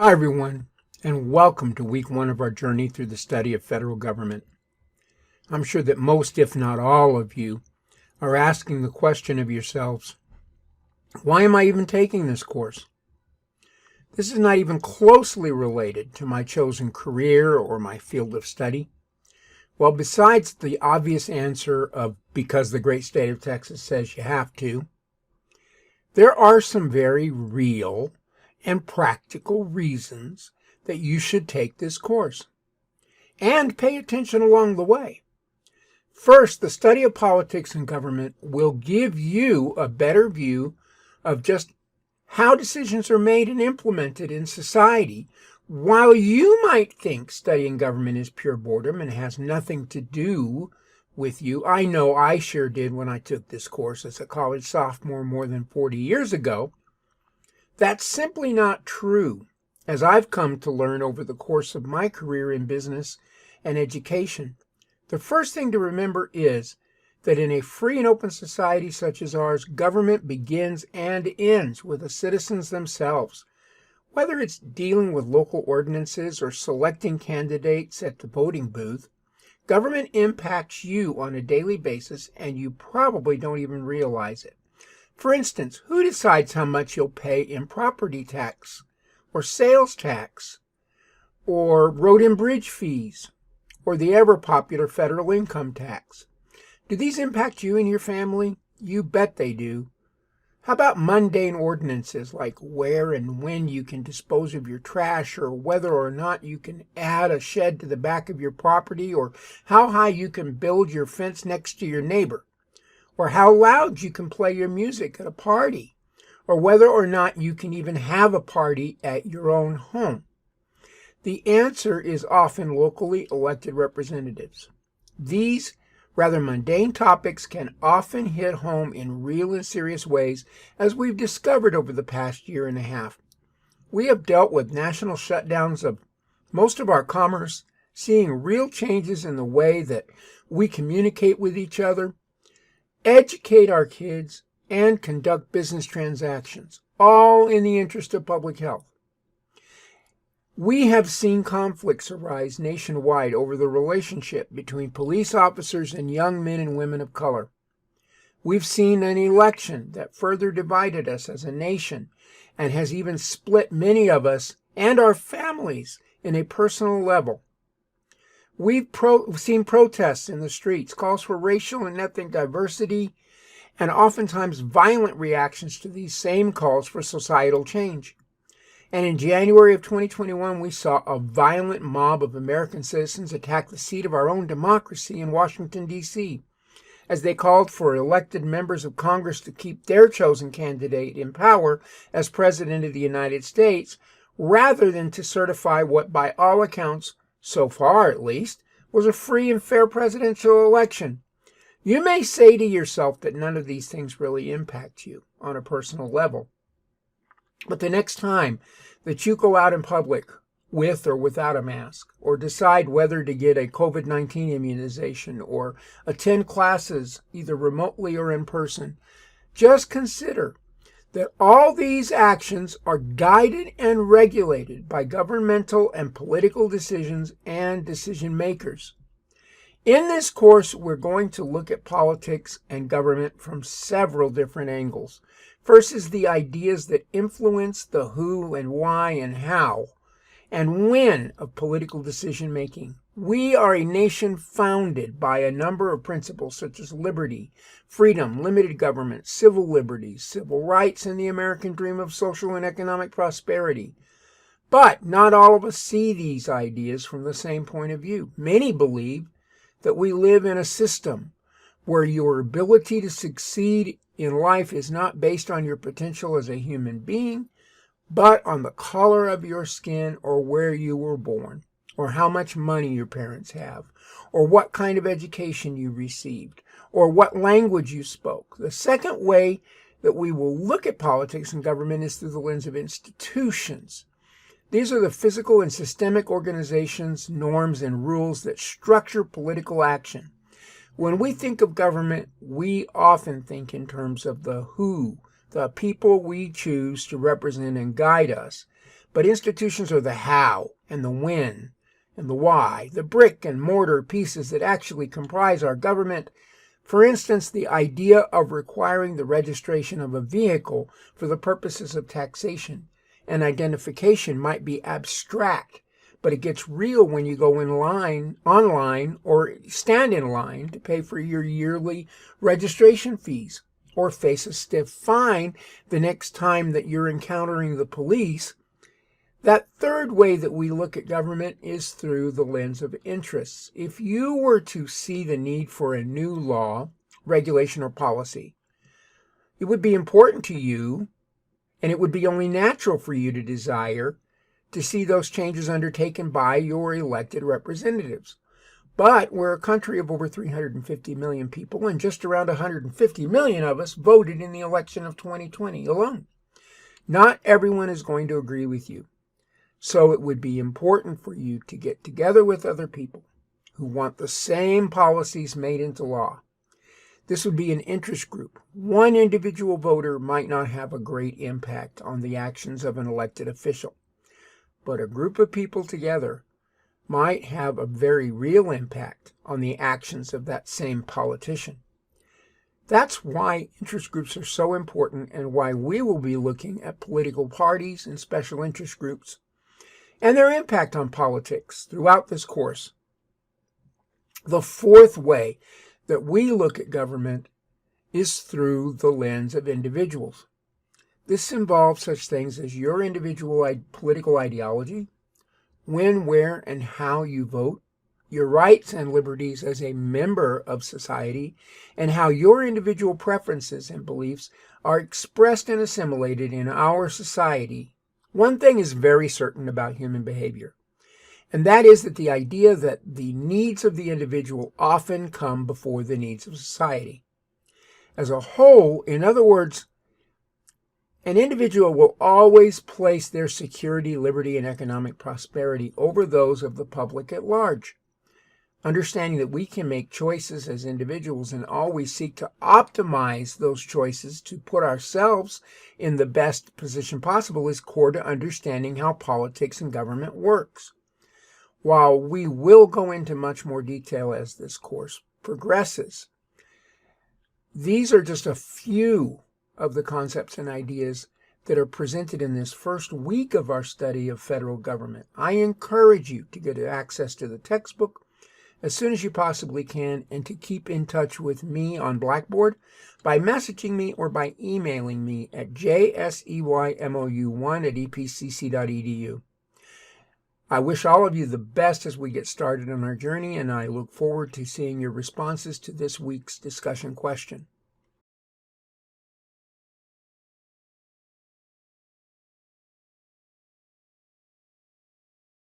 Hi, everyone, and welcome to week one of our journey through the study of federal government. I'm sure that most, if not all of you, are asking the question of yourselves, why am I even taking this course? This is not even closely related to my chosen career or my field of study. Well, besides the obvious answer of because the great state of Texas says you have to, there are some very real and practical reasons that you should take this course and pay attention along the way. First, the study of politics and government will give you a better view of just how decisions are made and implemented in society. While you might think studying government is pure boredom and has nothing to do with you, I know I sure did when I took this course as a college sophomore more than 40 years ago. That's simply not true, as I've come to learn over the course of my career in business and education. The first thing to remember is that in a free and open society such as ours, government begins and ends with the citizens themselves. Whether it's dealing with local ordinances or selecting candidates at the voting booth, government impacts you on a daily basis, and you probably don't even realize it. For instance, who decides how much you'll pay in property tax, or sales tax, or road and bridge fees, or the ever-popular federal income tax? Do these impact you and your family? You bet they do. How about mundane ordinances like where and when you can dispose of your trash, or whether or not you can add a shed to the back of your property, or how high you can build your fence next to your neighbor, or how loud you can play your music at a party, or whether or not you can even have a party at your own home? The answer is often locally elected representatives. These rather mundane topics can often hit home in real and serious ways, as we've discovered over the past year and a half. We have dealt with national shutdowns of most of our commerce, seeing real changes in the way that we communicate with each other, educate our kids, and conduct business transactions, all in the interest of public health. We have seen conflicts arise nationwide over the relationship between police officers and young men and women of color. We've seen an election that further divided us as a nation and has even split many of us and our families in a personal level. We've seen protests in the streets, calls for racial and ethnic diversity, and oftentimes violent reactions to these same calls for societal change. And in January of 2021, we saw a violent mob of American citizens attack the seat of our own democracy in Washington, D.C., as they called for elected members of Congress to keep their chosen candidate in power as President of the United States, rather than to certify what, by all accounts, so far at least, was a free and fair presidential election. You may say to yourself that none of these things really impact you on a personal level. But the next time that you go out in public with or without a mask, or decide whether to get a COVID-19 immunization, or attend classes either remotely or in person, just consider that all these actions are guided and regulated by governmental and political decisions and decision makers. In this course, we're going to look at politics and government from several different angles. First is the ideas that influence the who and why and how and when of political decision making. We are a nation founded by a number of principles such as liberty, freedom, limited government, civil liberties, civil rights, and the American dream of social and economic prosperity. But not all of us see these ideas from the same point of view. Many believe that we live in a system where your ability to succeed in life is not based on your potential as a human being, but on the color of your skin, or where you were born, or how much money your parents have, or what kind of education you received, or what language you spoke. The second way that we will look at politics and government is through the lens of institutions. These are the physical and systemic organizations, norms, and rules that structure political action. When we think of government, we often think in terms of the who, the people we choose to represent and guide us. But institutions are the how and the when and the why, the brick and mortar pieces that actually comprise our government. For instance, the idea of requiring the registration of a vehicle for the purposes of taxation and identification might be abstract, but it gets real when you go in line, online, or stand in line to pay for your yearly registration fees, or face a stiff fine the next time that you're encountering the police. That third way that we look at government is through the lens of interests. If you were to see the need for a new law, regulation, or policy, it would be important to you, and it would be only natural for you to desire to see those changes undertaken by your elected representatives. But we're a country of over 350 million people, and just around 150 million of us voted in the election of 2020 alone. Not everyone is going to agree with you. So it would be important for you to get together with other people who want the same policies made into law. This would be an interest group. One individual voter might not have a great impact on the actions of an elected official, but a group of people together might have a very real impact on the actions of that same politician. That's why interest groups are so important, and why we will be looking at political parties and special interest groups and their impact on politics throughout this course. The fourth way that we look at government is through the lens of individuals. This involves such things as your individual political ideology, when, where, and how you vote, your rights and liberties as a member of society, and how your individual preferences and beliefs are expressed and assimilated in our society. One thing is very certain about human behavior, and that is that the idea that the needs of the individual often come before the needs of society as a whole. In other words, an individual will always place their security, liberty, and economic prosperity over those of the public at large. Understanding that we can make choices as individuals and always seek to optimize those choices to put ourselves in the best position possible is core to understanding how politics and government works. While we will go into much more detail as this course progresses, these are just a few of the concepts and ideas that are presented in this first week of our study of federal government. I encourage you to get access to the textbook as soon as you possibly can, and to keep in touch with me on Blackboard by messaging me or by emailing me at jseymou1@epcc.edu. I wish all of you the best as we get started on our journey, and I look forward to seeing your responses to this week's discussion question.